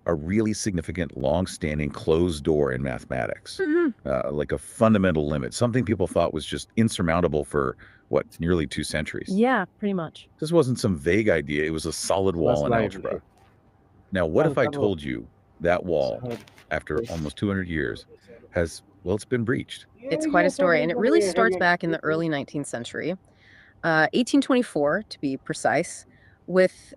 a really significant, long-standing closed door in mathematics, Hmm. like a fundamental limit, something people thought was just insurmountable for, what, nearly 2 centuries. Yeah, pretty much. This wasn't some vague idea. It was a solid wall in algebra. Now, what if I told you that wall, after almost 200 years, has, well, it's been breached? It's quite a story, and it really starts back in the early 19th century, 1824 to be precise, with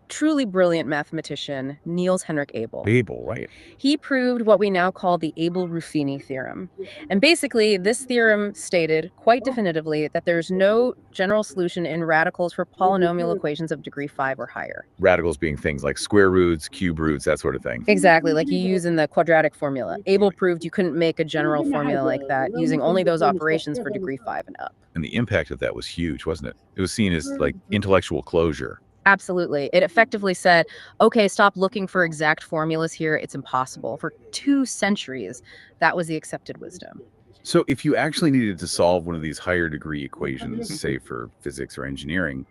truly brilliant mathematician Niels Henrik Abel. Abel, right? He proved what we now call the Abel-Ruffini theorem. And basically, this theorem stated quite definitively that there's no general solution in radicals for polynomial equations of degree 5 or higher. Radicals being things like square roots, cube roots, that sort of thing. Exactly, like you use in the quadratic formula. Abel proved you couldn't make a general formula like that using only those operations for degree 5 and up. And the impact of that was huge, wasn't it? It was seen as like intellectual closure. Absolutely. It effectively said, okay, stop looking for exact formulas here. It's impossible. For 2 centuries, that was the accepted wisdom. So if you actually needed to solve one of these higher degree equations, say for physics or engineering,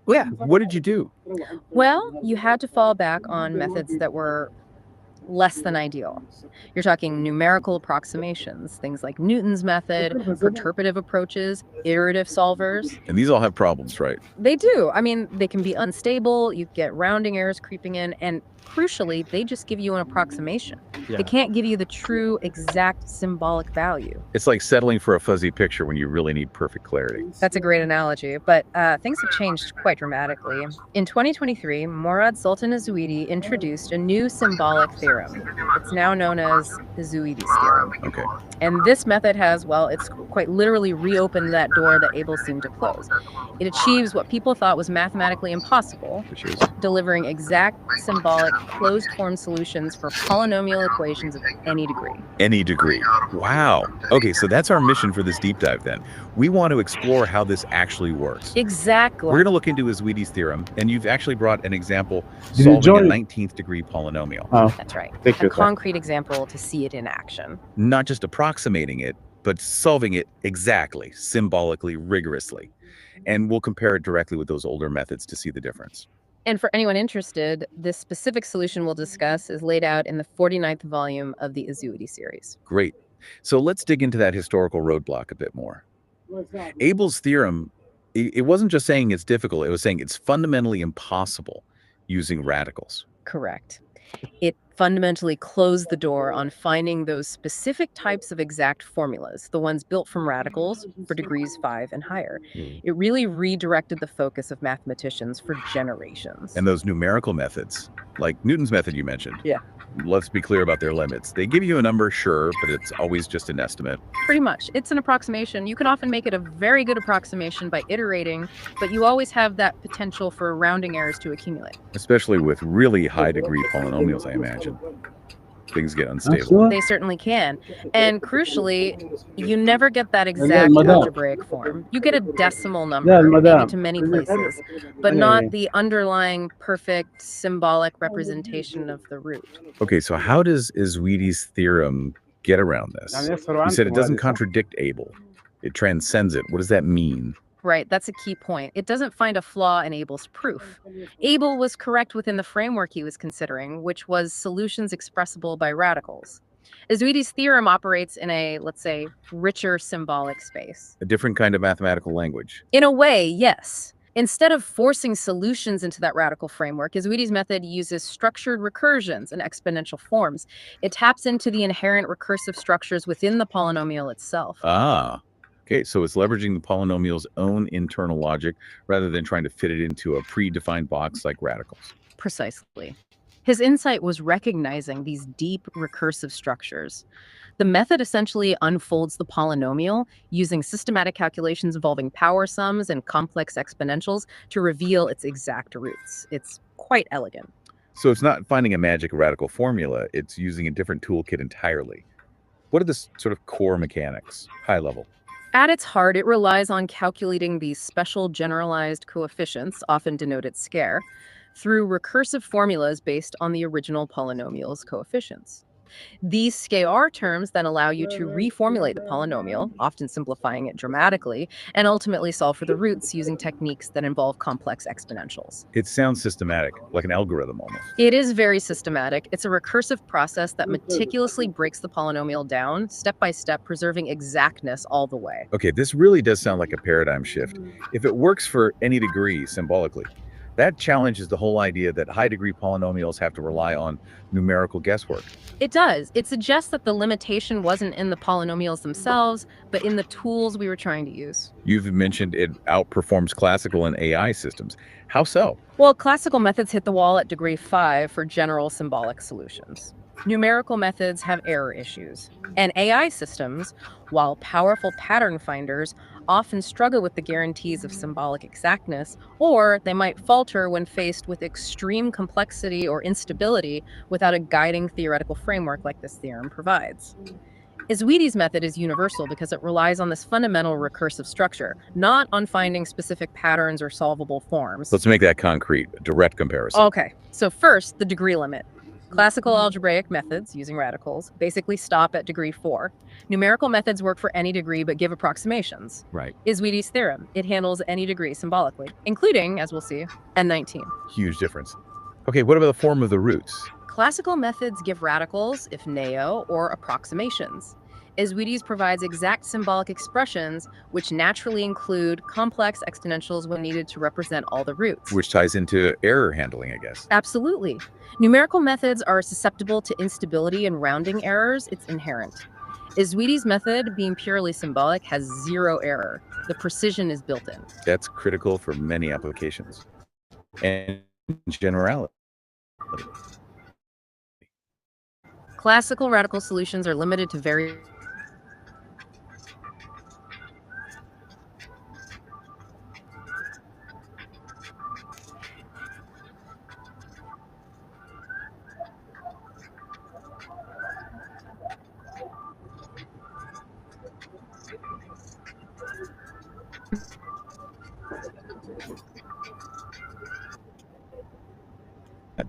yeah, what did you do? Well, you had to fall back on methods that were less than ideal. You're talking numerical approximations, things like Newton's method, perturbative approaches, iterative solvers. And these all have problems, right? They do. I mean, they can be unstable, you get rounding errors creeping in, and crucially, they just give you an approximation. They can't give you the true, exact symbolic value. It's like settling for a fuzzy picture when you really need perfect clarity. That's a great analogy, but things have changed quite dramatically. In 2023, Morad Sultan Azuidi introduced a new symbolic theorem. It's now known as the Azuidi's theorem. Okay. And this method has, well, it's quite literally reopened that door that Abel seemed to close. It achieves what people thought was mathematically impossible, Which is delivering exact, symbolic, closed-form solutions for polynomial equations of any degree. any degree. Wow. Okay, so that's our mission for this deep dive then. We want to explore how this actually works. Exactly. We're going to look into Azuidi's theorem, and you've actually brought an example you solving a join? 19th degree polynomial. Oh, That's right. take A your time. concrete example to see it in action. Not just approximating it, but solving it exactly, symbolically, rigorously. And we'll compare it directly with those older methods to see the difference. And for anyone interested, this specific solution we'll discuss is laid out in the 49th volume of the Azuidi series. Great. So let's dig into that historical roadblock a bit more. Abel's theorem, it wasn't just saying it's difficult, it was saying it's fundamentally impossible using radicals. Correct. It fundamentally closed the door on finding those specific types of exact formulas, the ones built from radicals for degrees 5 and higher. It really redirected the focus of mathematicians for generations. And those numerical methods, like Newton's method you mentioned. Yeah. Let's be clear about their limits. They give you a number, sure, but it's always just an estimate. Pretty much. It's an approximation. You can often make it a very good approximation by iterating, but you always have that potential for rounding errors to accumulate. Especially with really high degree polynomials, I imagine. Things get unstable. They certainly can. And crucially, you never get that exact algebraic form. You get a decimal number, maybe to many places, but not the underlying perfect symbolic representation of the root. Okay, so how does Azuidi's theorem get around this? You said it doesn't contradict Abel. It transcends it. What does that mean? Right, that's a key point. It doesn't find a flaw in Abel's proof. Abel was correct within the framework he was considering, which was solutions expressible by radicals. Azuidi's theorem operates in a, let's say, richer symbolic space. A different kind of mathematical language. In a way, yes. Instead of forcing solutions into that radical framework, Azuidi's method uses structured recursions and exponential forms. It taps into the inherent recursive structures within the polynomial itself. Ah. Okay, so it's leveraging the polynomial's own internal logic rather than trying to fit it into a predefined box like radicals. Precisely. His insight was recognizing these deep recursive structures. The method essentially unfolds the polynomial using systematic calculations involving power sums and complex exponentials to reveal its exact roots. It's quite elegant. So it's not finding a magic radical formula, it's using a different toolkit entirely. What are the sort of core mechanics, high level? At its heart, it relies on calculating these special generalized coefficients, often denoted scare, through recursive formulas based on the original polynomial's coefficients. These scalar terms then allow you to reformulate the polynomial, often simplifying it dramatically, and ultimately solve for the roots using techniques that involve complex exponentials. It sounds systematic, like an algorithm almost. It is very systematic. It's a recursive process that meticulously breaks the polynomial down, step by step, preserving exactness all the way. Okay, this really does sound like a paradigm shift. If it works for any degree symbolically, that challenges the whole idea that high-degree polynomials have to rely on numerical guesswork. It does. It suggests that the limitation wasn't in the polynomials themselves, but in the tools we were trying to use. You've mentioned it outperforms classical and AI systems. How so? Well, classical methods hit the wall at degree 5 for general symbolic solutions. Numerical methods have error issues. And AI systems, while powerful pattern finders, often struggle with the guarantees of symbolic exactness, or they might falter when faced with extreme complexity or instability without a guiding theoretical framework like this theorem provides. Izwidi's method is universal because it relies on this fundamental recursive structure, not on finding specific patterns or solvable forms. Let's make that concrete, a direct comparison. Okay, so first, the degree limit. Classical algebraic methods, using radicals, basically stop at degree 4. Numerical methods work for any degree but give approximations. Right. Izwidi's theorem, it handles any degree symbolically, including, as we'll see, n19. Huge difference. Okay, what about the form of the roots? Classical methods give radicals, if neo, or approximations. Izwidi's provides exact symbolic expressions, which naturally include complex exponentials when needed to represent all the roots. Which ties into error handling, I guess. Absolutely. Numerical methods are susceptible to instability and rounding errors. It's inherent. Izwidi's method, being purely symbolic, has zero error. The precision is built in. That's critical for many applications. And generality. Classical radical solutions are limited to very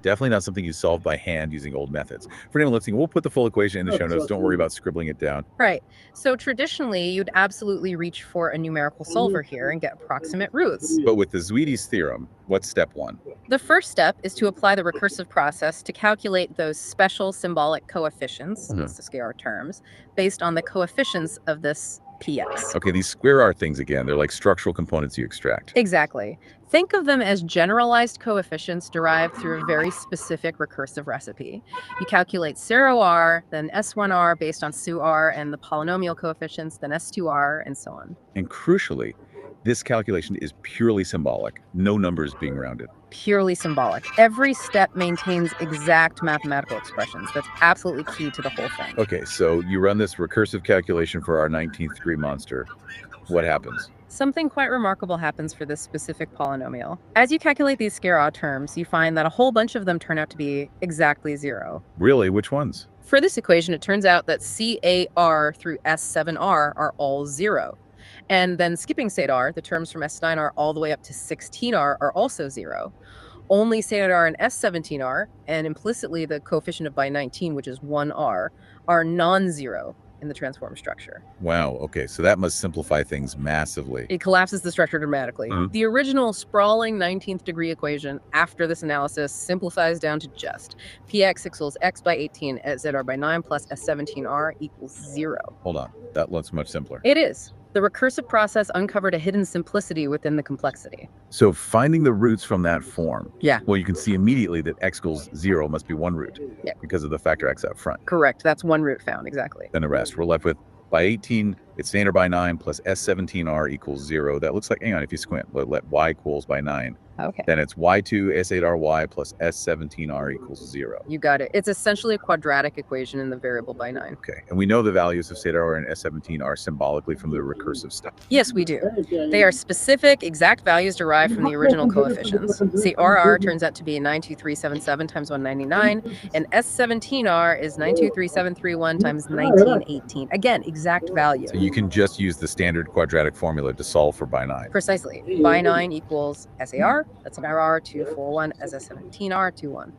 Definitely not something you solve by hand using old methods. For anyone listening, we'll put the full equation in the show notes. Don't worry about scribbling it down. Right. So traditionally, you'd absolutely reach for a numerical solver here and get approximate roots. But with the Izwidi's theorem, what's step 1? The first step is to apply the recursive process to calculate those special symbolic coefficients, that's the scalar terms, based on the coefficients of this px. Okay, these square R things again, they're like structural components you extract. Exactly. Think of them as generalized coefficients derived through a very specific recursive recipe. You calculate 0r, then S1r based on SU-r and the polynomial coefficients, then S2r, and so on. And crucially, this calculation is purely symbolic, no numbers being rounded. Purely symbolic. Every step maintains exact mathematical expressions. That's absolutely key to the whole thing. Okay, so you run this recursive calculation for our 19th degree monster. What happens? Something quite remarkable happens for this specific polynomial. As you calculate these scalar terms, you find that a whole bunch of them turn out to be exactly 0. Really? Which ones? For this equation, it turns out that CAR through S7R are all 0. And then skipping SATR, the terms from S9R all the way up to 16R are also 0. Only SATR and S17R, and implicitly the coefficient of by 19, which is 1R, are non-zero in the transform structure. Wow, okay, so that must simplify things massively. It collapses the structure dramatically. The original sprawling 19th degree equation after this analysis simplifies down to just px equals x by 18 at zr by 9 plus s17r equals 0. Hold on, that looks much simpler. It is. The recursive process uncovered a hidden simplicity within the complexity. So finding the roots from that form, Yeah. well, you can see immediately that x equals 0 must be one root, Yeah. because of the factor x up front. Correct. That's one root found, exactly. Then the rest, we're left with by 18, it's standard by 9 plus S17R equals 0. That looks like, hang on, if you squint, let y equals by 9. Okay. Then it's y2 S8RY plus S17R equals 0. You got it. It's essentially a quadratic equation in the variable by 9. Okay, and we know the values of SATR and S17 are symbolically from the recursive stuff. Yes, we do. They are specific, exact values derived from the original coefficients. See, RR turns out to be 92377 times 199, and S17R is 923731 times 1918. Again, exact value. So you can just use the standard quadratic formula to solve for bi9. Precisely. Bi9 equals SAR, that's an RR, 241, SS17R, 21.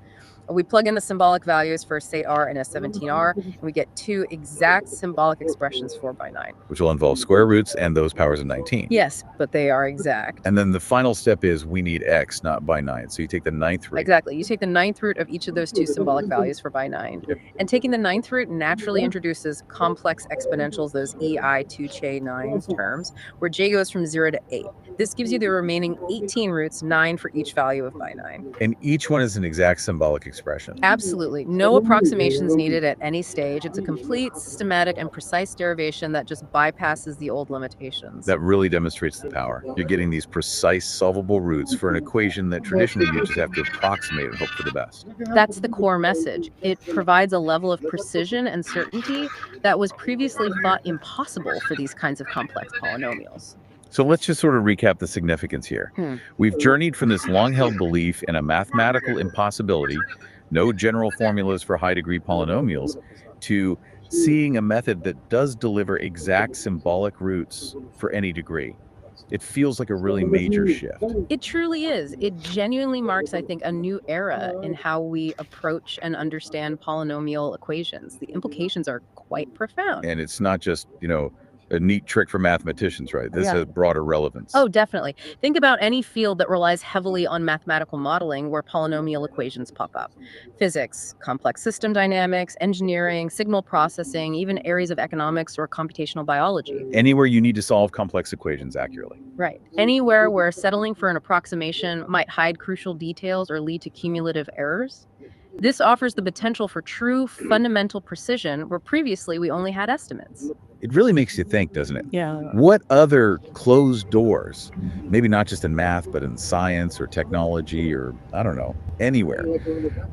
We plug in the symbolic values for SAR and S17R, and we get two exact symbolic expressions for bi9. Which will involve square roots and those powers of 19. Yes, but they are exact. And then the final step is we need x, not bi9. So you take the 9th root. Exactly. You take the 9th root of each of those two symbolic values for bi9. Yep. And taking the 9th root naturally introduces complex exponentials, those EI 2J9 terms, where j goes from 0 to 8. This gives you the remaining 18 roots, 9 for each value of bi9. And each one is an exact symbolic expression. Absolutely. No approximations needed at any stage. It's a complete, systematic, and precise derivation that just bypasses the old limitations. That really demonstrates the power. You're getting these precise solvable roots for an equation that traditionally you just have to approximate and hope for the best. That's the core message. It provides a level of precision and certainty that was previously thought impossible for these kinds of complex polynomials. So let's just sort of recap the significance here. We've journeyed from this long-held belief in a mathematical impossibility, no general formulas for high-degree polynomials, to seeing a method that does deliver exact symbolic roots for any degree. It feels like a really major shift. It truly is. It genuinely marks, I think, a new era in how we approach and understand polynomial equations. The implications are quite profound. And it's not just, a neat trick for mathematicians, right? This has broader relevance. Oh, definitely. Think about any field that relies heavily on mathematical modeling where polynomial equations pop up. Physics, complex system dynamics, engineering, signal processing, even areas of economics or computational biology. Anywhere you need to solve complex equations accurately. Right. Anywhere where settling for an approximation might hide crucial details or lead to cumulative errors. This offers the potential for true fundamental precision where previously we only had estimates. It really makes you think, doesn't it? Yeah. What other closed doors, maybe not just in math, but in science or technology or, I don't know, anywhere,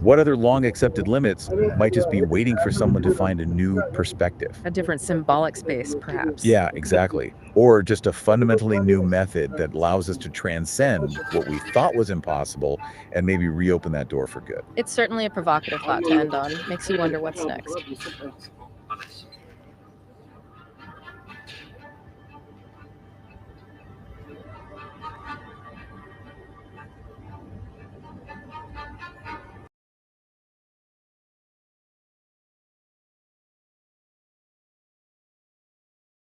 what other long accepted limits might just be waiting for someone to find a new perspective? A different symbolic space, perhaps. Yeah, exactly. Or just a fundamentally new method that allows us to transcend what we thought was impossible and maybe reopen that door for good. It's certainly a provocative thought to end on. Makes you wonder what's next.